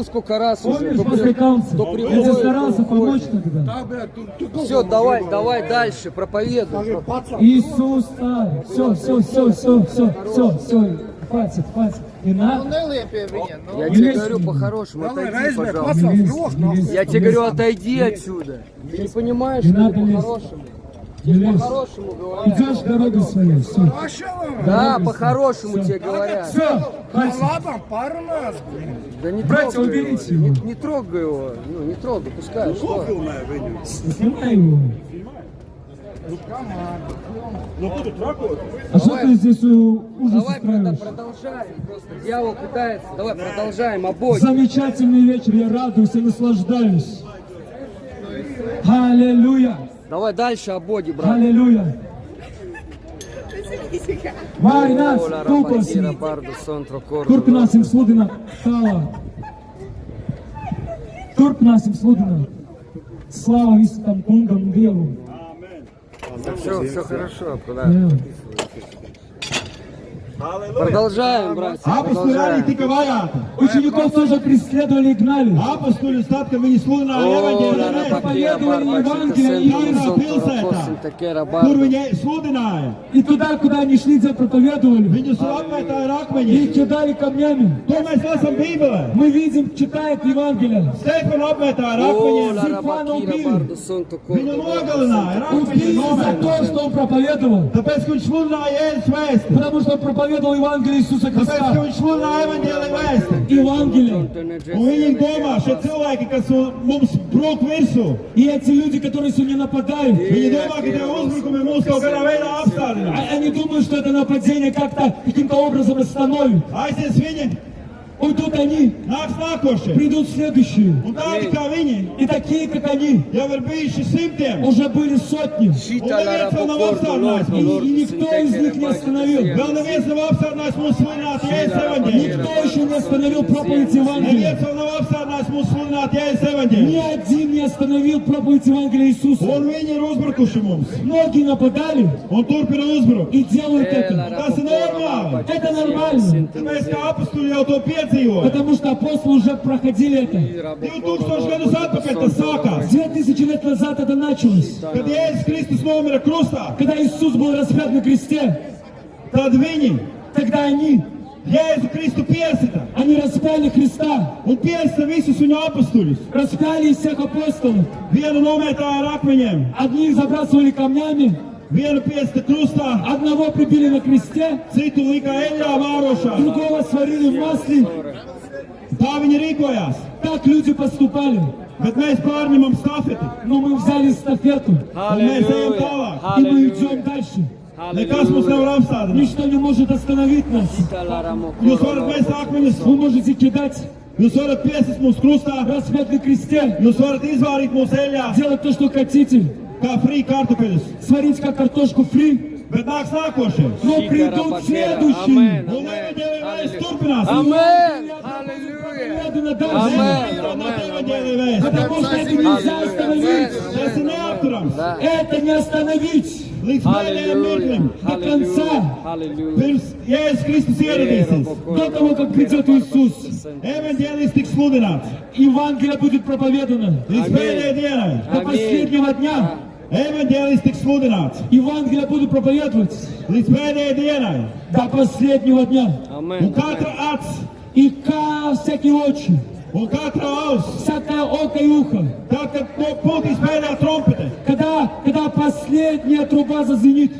Сколько раз уже, Помнишь, возрекался? то Я приходит, тебе старался то помочь уходит. тогда. Все, давай дальше, проповедуй. Иисус, все, хватит, не надо. Я Не тебе лезь говорю ко мне. по-хорошему, отойди, Не пожалуйста. лезь, не лезь, Я тебе говорю, отойди отсюда. Ты не понимаешь, Не что надо это лезть. по-хорошему? Не лезь. По-хорошему говорят. Идешь дорогой своей, все. Да, по-хорошему тебе говорят. Все, хватит. Да не Братья, трогай уберите его. его. Не трогай его. Ну, не трогай, пускай. Что? Снимай его. А что ты здесь ужас Давай устраиваешь? продолжаем. Просто дьявол пытается. Давай продолжаем. Обои. Замечательный вечер, я радуюсь и наслаждаюсь. Аллилуйя, Давай дальше о Боге, брат. аллилуйя. Майнас, Оля, тупос, Рапатира, Барду, Сонтро, Кордо. Turpināsim sludināt tālāk. Turpināsim sludināt. Slāva visam tam kungam un Dievam. Все хорошо, куда? Jā. Продолжаем, братья, Apostoli arī продолжаем. tika vajāti. Учеников тоже преследовали и гнали. Apostoli tad, kad viņi sludināja Оля, evaņģēliju, Рапатира, Барбачита, Сентро, Сонтро, Косинтакера, kur Барду. viņi sludināja. И туда, куда они шли, где проповедовали, Viņus apmetāja ar akmeņiem. их кидали камнями. To mēs lasām Bībelē. Мы видим, читает Евангелие. Stefanu apmetāja ar Оля, akmeņiem. Рапатира, Барду, Сонтро, Viņu Кордо. nogalināja ar akmeņiem. Убили за то, что он проповедовал. Tāpēc, ka viņš sludināja Jēzus vēsti. Потому что он проповедовал Евангелие Иисуса Tāpēc, ka Христа. viņš sludināja evaņģēliju vēsti. Евангелие. Un viņi domā, šie cilvēki, kas mums brūk virsū, И эти люди, которые сегодня нападают, viņi domā, ka tie uzbrukumi mūs kaut kādā veidā apstādinās. они думают, что это нападение как-то, каким-то образом остановит. Aizies viņi, Уйдут они, nāks nākošie. придут следующие. Un tādi kā viņi И такие, как они, jau ir bijuši simtiem. уже были сотни. Шита, Ла, Рапокордо, Лордо, И Лордо, никто из них не остановил. Vēl neviens nav apstādinājis mūsu sludināt Jēzus evaņģēliju. Никто еще не остановил проповедь Neviens Евангелия. vēl nav apstādinājis mūsu sludināt Jēzus evaņģēliju. Ни один не остановил проповедь Евангелия Иисуса. Un viņi ir uzbrukuši mums. Многие нападали Un turpina uzbrukt. и делают Ла, это. Tas ir normāli. Это нормально. Mēs kā apstuļi jau to piedzīvojam. Потому что апостолы уже проходили это. 2000 gadus atpakaļ tas sākās. 2000 лет назад это началось. Kad Jēzus Kristus nomira krustā, Когда Иисус был распят на кресте, tad viņi тогда они Jēzu Kristu piesita Они распяли Христа, un piesita visus viņu apstuļus. распяли всех апостолов. Vienu nomētāja ar akmeņiem, Одних забрасывали камнями, vienu piesita krustā, одного прибили на кресте, citu lika eļļā vārošā. другого сварили в масле. Tā viņi rīkojās. Так люди поступали. Bet mēs pārņemam stafeti Но мы взяли эстафету, un mēs ejam tālāk. и мы идем дальше. Nekas mums nevar apstādināt. Ничто не может остановить нас. Jūs varat mest akmeņus, Вы можете кидать, jūs varat piesist mums krustā, распять на кресте, jūs varat izvārīt mūsu eļļā делать то, что хотите, kā frī kartupeļus. сварить как картошку фри, Bet nāks nākošie. но придут следующие. Un evaņģēliju vēsts turpinās. Амен! Аллилуйя! Медленно дальше. Амен! Turpināt Амен! evaņģēliju vēsts. Потому что это нельзя остановить. Tas ir neapturams. Да. Это не остановить Līdz pēdējiem mirklim. Аллилуйя! Аллилуйя! Pirms Jēzus Kristus ieradīsies. до того, как придет Иисус. Evaņģēlijs tiks sludināts. Евангелие будет проповедано. Līdz pēdējai dienai. До последнего дня Evaņģēlijs tiks sludināts. Евангелие будет проповедовать. Līdz pēdējai dienai. До последнего дня. Un Амен! katra acs, И всякие очи, un katra auss. всякое око и ухо. Tā, kad pūtīs pēdējā trompete. Когда последняя труба зазвенит,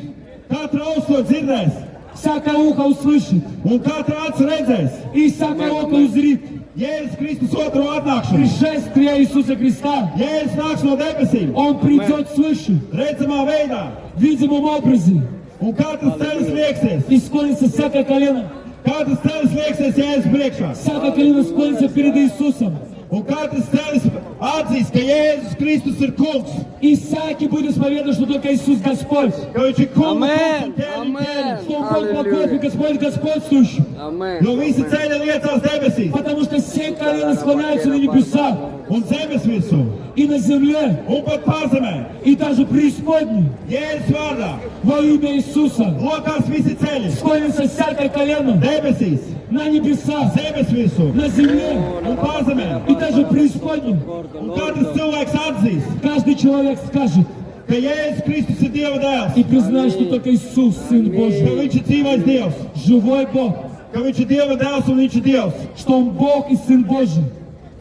Katra auss to dzirdēs. всякое ухо услышит. Un katra acs redzēs. И всякое око узрит Jēzus Kristus otro atnākšanu. пришествие Иисуса Христа. Jēzus nāks no debesīm. Он придет свыше, Redzamā veidā. в видимом образе. Un katrs ceļš lieksies. И склонится всякое колено. Katrs ceļš lieksies Jēzus priekšā. Всякое колено склонится перед Иисусом. Un katrs celis atzīs, ka Jēzus Kristus ir kungs. И всякий будет исповедовать, что только Иисус Господь. Ka viņš ir kungs un Amen. ķēniņ, Amen. ķēniņš. Что Он Бог Богов и Господь господствующий. Amen. Jo visi ceļi liecās debesīs Потому что все колена склоняются на небесах un zemes virsū и на земле, un pat pārzemē. и даже преисподней. Jēzus vārdā Во имя Иисуса lokās visi ceļi склонится всякое колено debesīs, на небесах, zemes virsū на земле un pārzemē. и даже преисподней. Un katrs cilvēks atzīs, Каждый человек скажет ka Jēzus Kristus ir Dieva dēls, и признает, что только Иисус, Сын ka Божий, viņš ir dzīvais Dievs, живой Бог, ka viņš ir Dieva dēls un viņš ir Dievs. что Он Бог и Сын Божий.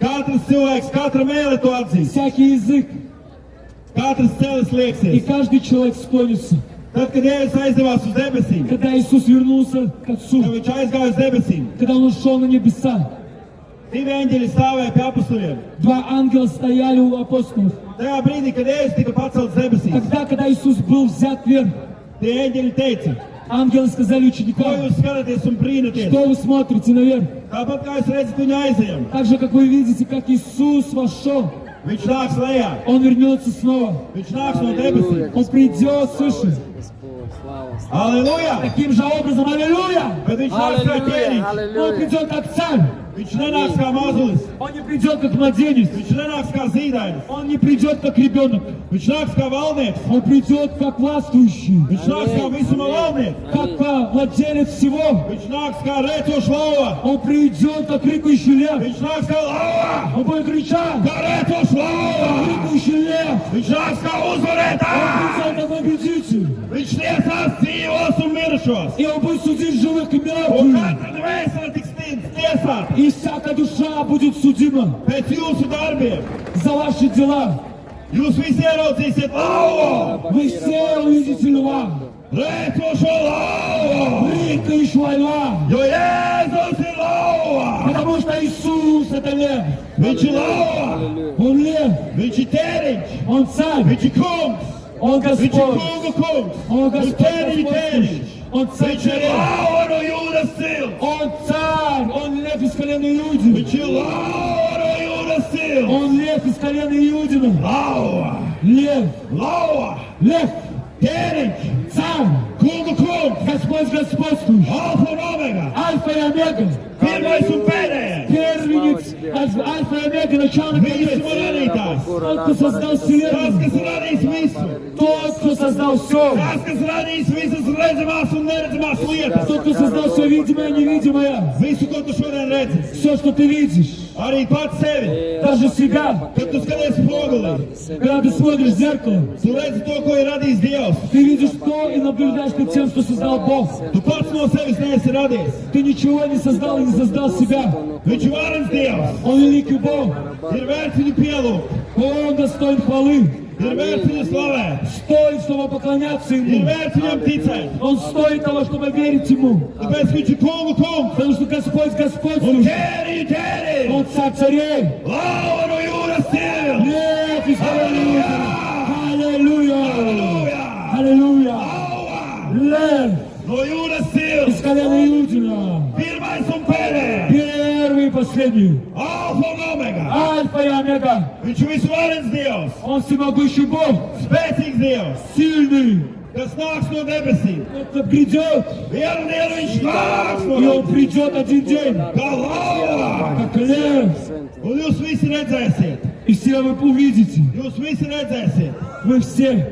Katrs cilvēks, katra mēle to atzīs, Всякий язык katrs celis и lieksies. каждый человек склонится. Tad, kad Jēzus aizdevās uz debesīm, Когда Иисус вернулся к kad Отцу, viņš aizgāja uz debesīm, когда Он ушел на небеса, divi eņģeļi stāvēja pie apostoliem. два ангела стояли у апостолов. Tajā brīdī, kad Jēzus tika pacelts debesīs, Тогда, когда Иисус был взят вверх, tie eņģeļi teica, ангелы сказали ko ученикам: jūs skatāties un brīnaties? что вы смотрите наверх? Tāpat kā jūs redzat, viņu aizejam. Так же, как вы видите, как Иисус вошел, Viņš nāks lejā, Он вернется снова. viņš nāks no debesīm. Он придет свыше. Господь, слава. Aleluja! Таким же образом, аллилуйя! Bet viņš nāks kā Аллилуйя, ķēniņš. Он аллилуйя. придет как царь. Viņš nenāks kā mazulis. Он не придет как младенец. Viņš nenāks kā zīdainis. Он не придет как ребенок. Viņš nāks kā valdnieks. Он придет как властвующий. Viņš nāks kā visuma valdnieks. Как владелец всего. Viņš nāks kā rēcošs lauva. Он придет как крикающий лев. Viņš nāks kā lauva. Он будет кричать. Kā rēcošs lauva. Крикающий lев. Viņš nāks kā Он uzvarētājs. придет как победитель. Viņš tiesās dzīvos un mirušos. И он будет судить живых и Un мертвых. katra dvēsele tiks tiesāta И всякая душа будет судима pēc jūsu darbiem. за ваши дела. Jūs visi ieraudzīsiet lauvu. Вы все увидите льва. Rēcošo lauvu. Крикающего льва. Jo Jēzus ir lauva. Потому что Иисус это лев. Viņš ir lauva. Он лев. Viņš ir ķēniņš. Он царь. Viņš ir kungs. Он Viņš ir Господь. kungu kungs. Он Un Господь. ķēniņu Господь. ķēniņš. Он царь. Viņš ir царей. lauva no jūras cilts. Он царь. Он лев из колена Иудина. Viņš ir lauva no jūras cilts. Он лев из колена Иудина. Lauva. Лев. Lauva. Лев. Ķēniņš. Царь. Kungu kungs. Господь господствующий. Alfa un omega. Альфа и Омега. Pirmais un pēdējais. Первенец. Альфа и Омега. Начало и конец. Visuma radītājs. Тот, кто создал Tas, вселенную. kas radīs visu. Тот, кто создал все. Tas, kas radīs visas redzamās un neredzamās lietas. Тот, кто создал все видимое и невидимое. Visu, ko tu šodien redzi. Все, что ты видишь. Arī pats sevi. Даже себя. Kad tu skaties spogulī, Когда ты смотришь в зеркало, tu redzi to, ko ir radījis Dievs. ты видишь то и наблюдаешь над тем, что создал Бог. Tu pats no sevis neesi radījis. Ты ничего не создал и не создал себя. Viņš ir varens Dievs. Он великий Бог. Ir vērts viņu pielūgt. Он достоин хвалы. Ir vērts viņu slavēt. Стоит, чтобы поклоняться Ir Ему. vērts viņam ticēt. Он стоит того, чтобы верить Ему. Tāpēc viņš ir kungu kungs. Потому что Господь Un господствует. ķēniņu ķēniņš. Он царь царей. Lauva no jūras cilts. Нет, из колена Аллилуйя. Aleluja. Аллилуйя. Lauva Лев no jūras cilts. из колена Иудина. Pirmais un pēdējais. Первый и последний. Alfa un omega. Альфа и Омега. Viņš ir visvarens Dievs. Он всемогущий Бог. Spēcīgs Dievs. Сильный. Kas nāks no debesīm. Это придет. Vienu dienu viņš nāks no И он debesīm. придет один день. Kā lauva. Как лев. Un jūs visi redzēsiet. И все вы увидите. Jūs visi redzēsiet. Вы все.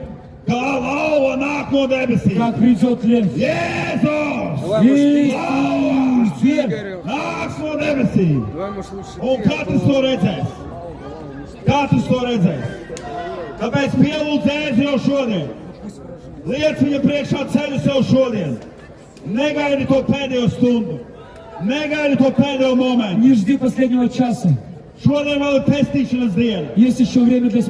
Kā lauva nāk no debesīm. Как придет лев. Jēzus. Давай быстрее. Иисус вверх. Игорю, Nāks no debesīm. давай, может, лучше Un ты, katrs to redzēs. Katrs to redzēs. Tāpēc pielūdz Jēzu jau šodien. Liec viņa priekšā ceļu sev šodien. Negaidi to pēdējo stundu. Negaidi to pēdējo momentu. Не жди последнего часа. Šodien vēl ir pestīšanas diena. Есть еще время для